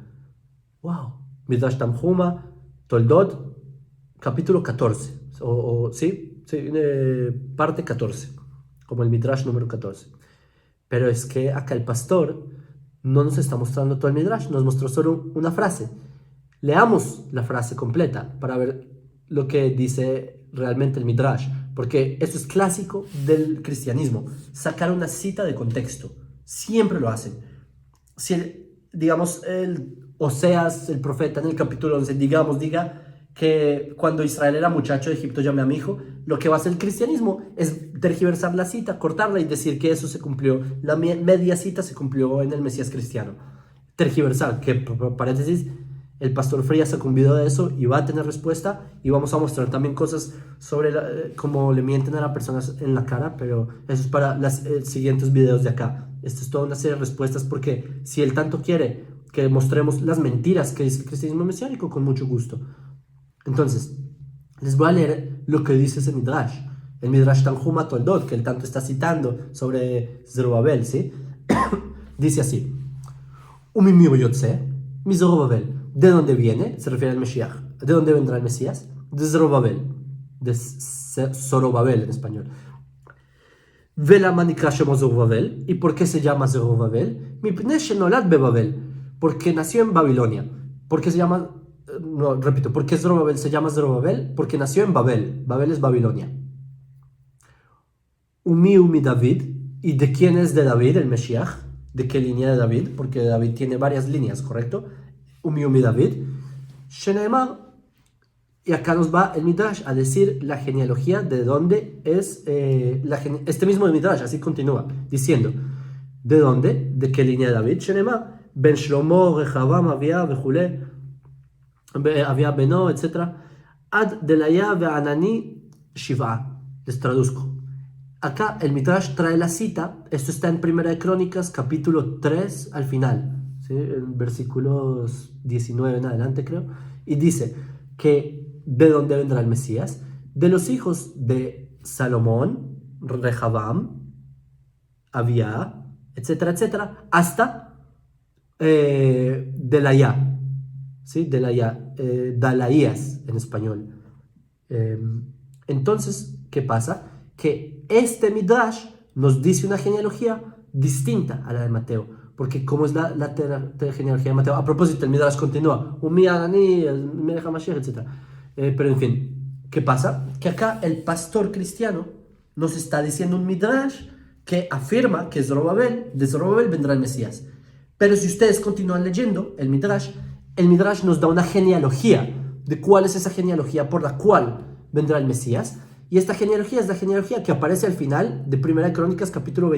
¡Wow! Midrash Tanhuma, Toldot, capítulo 14. ¿Sí? Parte 14. Como el Midrash número 14. Pero es que acá el pastor no nos está mostrando todo el Midrash, nos mostró solo una frase. Leamos la frase completa para ver lo que dice realmente el Midrash, porque eso es clásico del cristianismo, sacar una cita de contexto. Siempre lo hacen. Si, digamos, Oseas, el profeta en el capítulo 11, diga que cuando Israel era muchacho de Egipto llamé a mi hijo, lo que va a hacer el cristianismo es tergiversar la cita, cortarla y decir que eso se cumplió, la media cita se cumplió en el Mesías cristiano. Tergiversar, que paréntesis, el pastor Frías se convidó de eso y va a tener respuesta, y vamos a mostrar también cosas sobre cómo le mienten a las personas en la cara, pero eso es para los siguientes videos de acá. Esto es toda una serie de respuestas, porque si él tanto quiere que mostremos las mentiras que dice el cristianismo mesiánico, con mucho gusto. Entonces, les voy a leer lo que dice ese Midrash, el Midrash Tanhuma Toldot, que él tanto está citando sobre Zorobabel, ¿sí? Dice así: Umimir Yotze, mi Zorobabel. ¿De dónde viene? Se refiere al Mesías. ¿De dónde vendrá el Mesías? De Zorobabel. De Zorobabel en español. Vela manikra shemo Zorobabel. ¿Y por qué se llama Zorobabel? Mipnei shenolad bebabel. Porque nació en Babilonia. ¿Por qué se llama? No, repito, ¿por qué Zorobabel se llama Zorobabel? Porque nació en Babel. Babel es Babilonia. Umi David. ¿Y de quién es de David el Mesías? ¿De qué línea de David? Porque David tiene varias líneas, ¿correcto? Umi David. Sheneemar. Y acá nos va el Midrash a decir la genealogía de dónde es este mismo Midrash, así continúa, diciendo: ¿de dónde? ¿De qué línea de David? Sheneemar. Ben Shlomo, Rehavam, Avia, Bejule, Avia Beno, etc. Ad Delaya Ve'anani Shiva. Les traduzco. Acá el Midrash trae la cita, esto está en Primera de Crónicas, capítulo 3 al final, ¿sí? En versículos 19 en adelante creo, y dice que ¿de dónde vendrá el Mesías? De los hijos de Salomón, Rehavam, Abia, etcétera, etcétera, hasta Delaya, ¿sí? Delaya, Dalaías en español. Entonces, ¿qué pasa? Que este Midrash nos dice una genealogía distinta a la de Mateo, porque ¿cómo es la genealogía de Mateo? A propósito, el Midrash continúa, etc. Pero en fin, ¿qué pasa? Que acá el pastor cristiano nos está diciendo un Midrash que afirma que de Zorobabel vendrá el Mesías. Pero si ustedes continúan leyendo el Midrash nos da una genealogía de cuál es esa genealogía por la cual vendrá el Mesías. Y esta genealogía es la genealogía que aparece al final de Primera de Crónicas, capítulo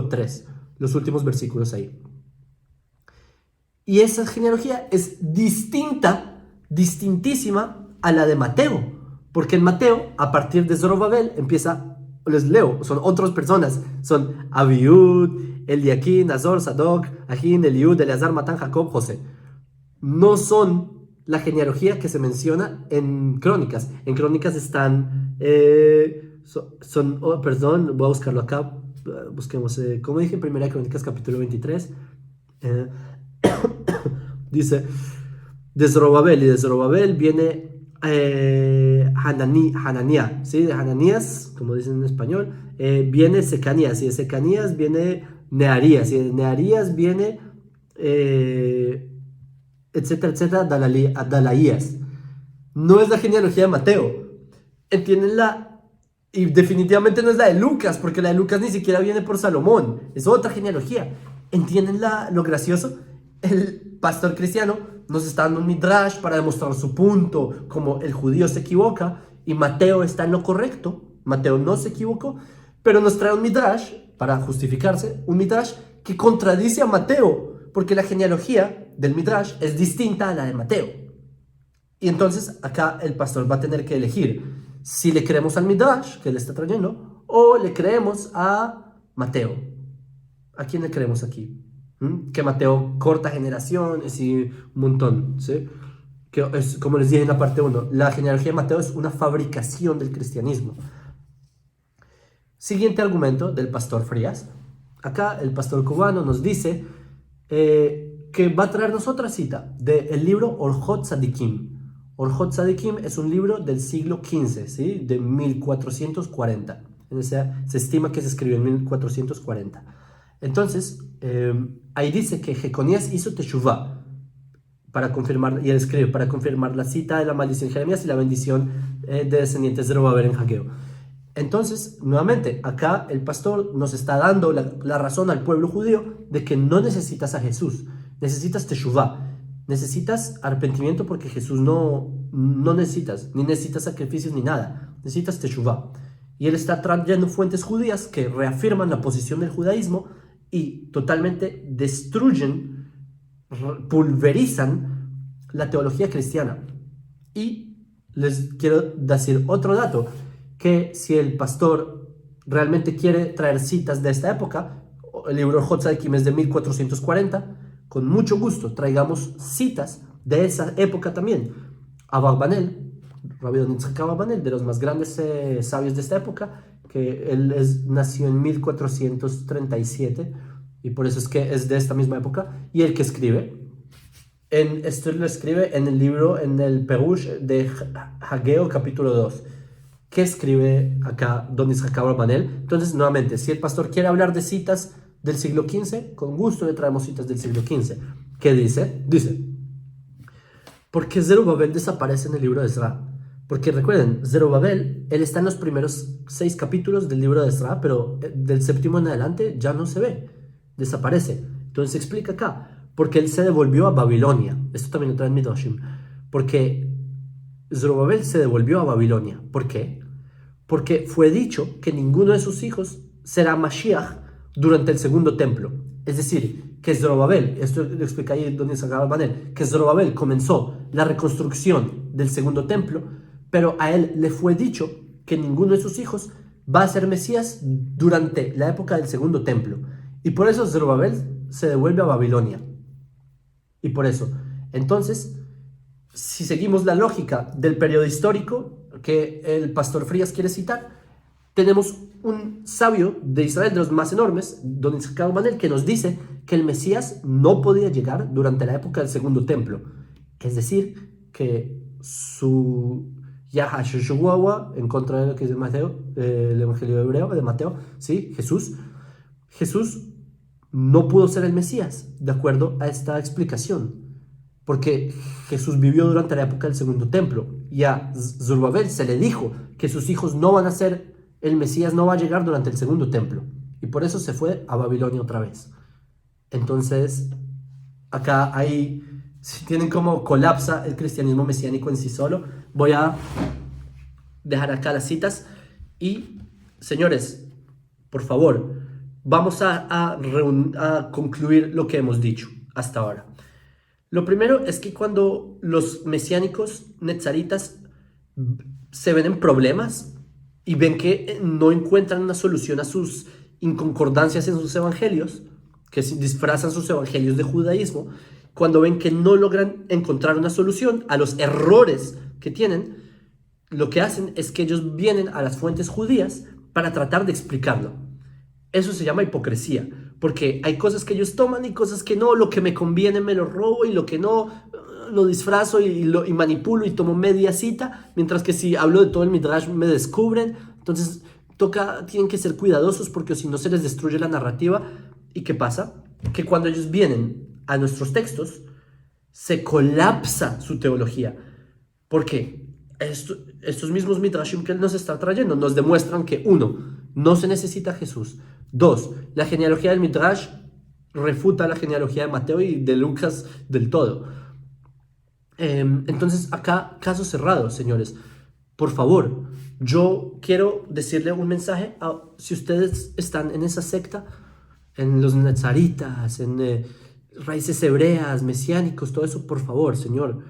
3, los últimos versículos ahí. Y esa genealogía es distintísima a la de Mateo, porque en Mateo, a partir de Zorobabel, empieza, les leo, son otras personas, son Abiud, Eliaquín, Azor, Sadoc, Ajín, Eliud, Eleazar, Matán, Jacob, José. No son la genealogía que se menciona en Crónicas. En Crónicas están, perdón, voy a buscarlo acá, busquemos, como dije, Primera de Crónicas, capítulo 23, dice, de Zorobabel, y de Zorobabel viene Hananía, ¿sí? De Hananías, como dicen en español, viene Secanías, y de Secanías viene Nearías, y de Nearías viene, etcétera, etcétera, Dalaías. No es la genealogía de Mateo. ¿Entienden la? Y definitivamente no es la de Lucas, porque la de Lucas ni siquiera viene por Salomón. Es otra genealogía. ¿Entienden lo gracioso? El pastor cristiano nos está dando un midrash para demostrar su punto, como el judío se equivoca y Mateo está en lo correcto. Mateo no se equivocó, pero nos trae un midrash para justificarse, un midrash que contradice a Mateo, porque la genealogía del midrash es distinta a la de Mateo. Y entonces acá el pastor va a tener que elegir si le creemos al midrash que le está trayendo o le creemos a Mateo. ¿A quién le creemos aquí? Que Mateo corta generaciones y un montón, ¿sí? Que es, como les dije en la parte 1, la genealogía de Mateo es una fabricación del cristianismo. Siguiente argumento del pastor Frías. Acá el pastor cubano nos dice que va a traernos otra cita del libro Orjot Tzadikim. Orjot Tzadikim es un libro del siglo XV, ¿sí? De 1440. Se estima que se escribió en 1440. Entonces, ahí dice que Jeconías hizo Teshuvah para confirmar, y él escribe, para confirmar la cita de la maldición de Jeremías y la bendición de descendientes de Zorobabel en Hageo. Entonces, nuevamente, acá el pastor nos está dando la razón al pueblo judío de que no necesitas a Jesús, necesitas Teshuvah, necesitas arrepentimiento porque Jesús no necesitas, ni necesitas sacrificios ni nada, necesitas Teshuvah. Y él está trayendo fuentes judías que reafirman la posición del judaísmo y totalmente destruyen, pulverizan la teología cristiana. Y les quiero decir otro dato, que si el pastor realmente quiere traer citas de esta época, el libro Orjot Tzadikim es de 1440, con mucho gusto traigamos citas de esa época también. Abarbanel, Rabbi Don Yitzhak Abarbanel, de los más grandes sabios de esta época, que él nació en 1437 y por eso es que es de esta misma época, y el que escribe, esto lo escribe en el libro, en el Perush de Hageo capítulo 2. ¿Qué escribe acá Don Yitzhak Abarbanel? Entonces, nuevamente, si el pastor quiere hablar de citas del siglo XV, con gusto le traemos citas del siglo XV. ¿Qué dice? Dice, ¿por qué Zerubabel desaparece en el libro de Ezra? Porque recuerden, Zerubabel, él está en los primeros 6 capítulos del libro de Ezra, pero del 7º en adelante ya no se ve, desaparece. Entonces explica acá, porque él se devolvió a Babilonia. Esto también lo trae en Midrashim. Porque Zorobabel se devolvió a Babilonia. ¿Por qué? Porque fue dicho que ninguno de sus hijos será Mashiach durante el segundo templo. Es decir, que Zorobabel, esto lo explica ahí donde se acaba Banel, que Zorobabel comenzó la reconstrucción del segundo templo, pero a él le fue dicho que ninguno de sus hijos va a ser Mesías durante la época del segundo templo. Y por eso Zorobabel se devuelve a Babilonia. Y por eso, entonces, si seguimos la lógica del periodo histórico que el pastor Frías quiere citar, tenemos un sabio de Israel, de los más enormes, Don Yitzhak Abarbanel, que nos dice que el Mesías no podía llegar durante la época del segundo templo. Es decir, que su Yahashua, en contra de lo que dice Mateo, el Evangelio hebreo de Mateo, ¿sí? Jesús no pudo ser el Mesías, de acuerdo a esta explicación. Porque Jesús vivió durante la época del segundo templo y a Zorobabel se le dijo que sus hijos no van a ser, el Mesías no va a llegar durante el segundo templo. Y por eso se fue a Babilonia otra vez. Entonces, acá hay, si tienen como colapsa el cristianismo mesiánico en sí solo, voy a dejar acá las citas. Y, señores, por favor, vamos a concluir lo que hemos dicho hasta ahora. Lo primero es que cuando los mesiánicos netzaritas se ven en problemas y ven que no encuentran una solución a sus inconcordancias en sus evangelios, que disfrazan sus evangelios de judaísmo, cuando ven que no logran encontrar una solución a los errores que tienen, lo que hacen es que ellos vienen a las fuentes judías para tratar de explicarlo. Eso se llama hipocresía, porque hay cosas que ellos toman y cosas que no, lo que me conviene me lo robo y lo que no, lo disfrazo y manipulo y tomo media cita, mientras que si hablo de todo el Midrash me descubren. Entonces tienen que ser cuidadosos porque si no se les destruye la narrativa. ¿Y qué pasa? Que cuando ellos vienen a nuestros textos, se colapsa su teología. ¿Por qué? Estos mismos Midrashim que él nos está trayendo nos demuestran que, uno, no se necesita Jesús. Dos, la genealogía del Midrash refuta la genealogía de Mateo y de Lucas del todo. Entonces, acá, caso cerrado, señores. Por favor, yo quiero decirle un mensaje si ustedes están en esa secta, en los nazaritas, en raíces hebreas, mesiánicos, todo eso, por favor, señor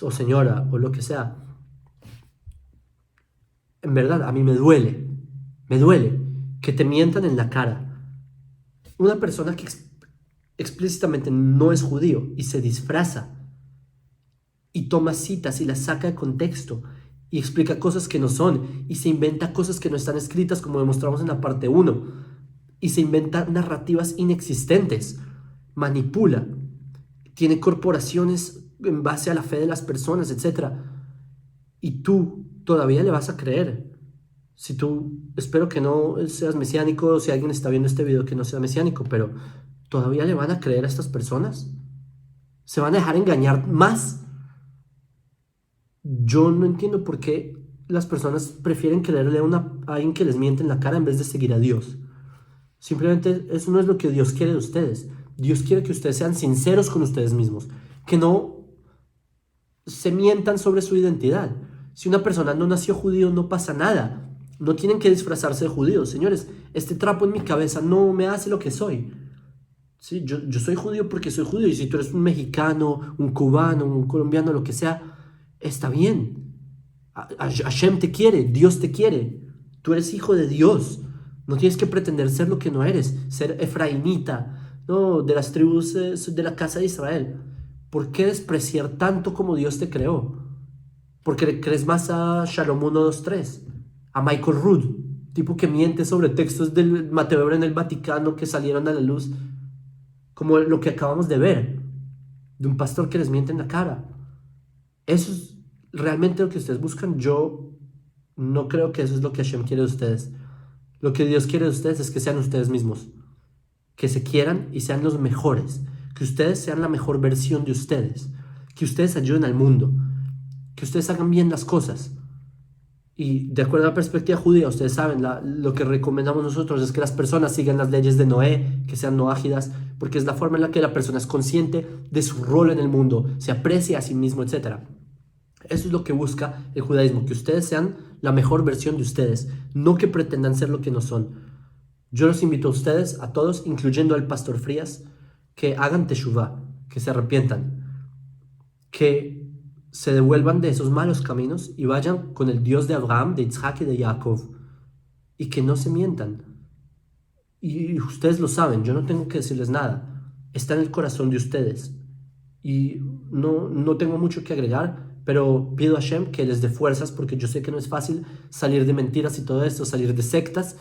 o señora o lo que sea. En verdad, a mí me duele que te mientan en la cara. Una persona que explícitamente no es judío y se disfraza y toma citas y las saca de contexto y explica cosas que no son y se inventa cosas que no están escritas, como demostramos en la parte 1, y se inventa narrativas inexistentes, manipula, tiene corporaciones en base a la fe de las personas, etc. Y tú todavía le vas a creer. Si tú, espero que no seas mesiánico, si alguien está viendo este video que no sea mesiánico, pero ¿todavía le van a creer a estas personas? ¿Se van a dejar engañar más? Yo no entiendo por qué las personas prefieren creerle a alguien que les miente en la cara en vez de seguir a Dios. Simplemente eso no es lo que Dios quiere de ustedes. Dios quiere que ustedes sean sinceros con ustedes mismos, que no se mientan sobre su identidad. Si una persona no nació judío, no pasa nada. No tienen que disfrazarse de judíos. Señores, este trapo en mi cabeza no me hace lo que soy. Sí, yo soy judío porque soy judío. Y si tú eres un mexicano, un cubano, un colombiano, lo que sea, está bien. Hashem te quiere, Dios te quiere. Tú eres hijo de Dios. No tienes que pretender ser lo que no eres. Ser efraimita, no, de las tribus de la casa de Israel. ¿Por qué despreciar tanto como Dios te creó? Porque le crees más a Shalom 123, a Michael Rood, tipo que miente sobre textos del Mateo en el Vaticano que salieron a la luz, como lo que acabamos de ver, de un pastor que les miente en la cara. Eso es realmente lo que ustedes buscan. Yo no creo que eso es lo que Hashem quiere de ustedes. Lo que Dios quiere de ustedes es que sean ustedes mismos, que se quieran y sean los mejores, que ustedes sean la mejor versión de ustedes, que ustedes ayuden al mundo, que ustedes hagan bien las cosas. Y de acuerdo a la perspectiva judía, ustedes saben, lo que recomendamos nosotros es que las personas sigan las leyes de Noé, que sean noágidas, porque es la forma en la que la persona es consciente de su rol en el mundo, se aprecia a sí mismo, etc. Eso es lo que busca el judaísmo, que ustedes sean la mejor versión de ustedes, no que pretendan ser lo que no son. Yo los invito a ustedes, a todos, incluyendo al pastor Frías, que hagan teshuvá, que se arrepientan, que se devuelvan de esos malos caminos y vayan con el Dios de Abraham, de Isaac y de Jacob, y que no se mientan. Y ustedes lo saben, yo no tengo que decirles nada, está en el corazón de ustedes. Y no tengo mucho que agregar, pero pido a Hashem que les dé fuerzas, porque yo sé que no es fácil salir de mentiras y todo esto, salir de sectas.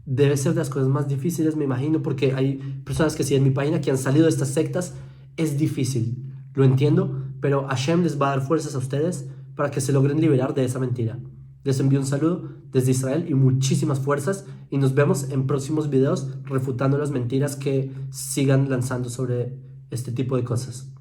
Debe ser de las cosas más difíciles, me imagino, porque hay personas que siguen mi página que han salido de estas sectas. Es difícil, lo entiendo, pero Hashem les va a dar fuerzas a ustedes para que se logren liberar de esa mentira. Les envío un saludo desde Israel y muchísimas fuerzas, y nos vemos en próximos videos refutando las mentiras que sigan lanzando sobre este tipo de cosas.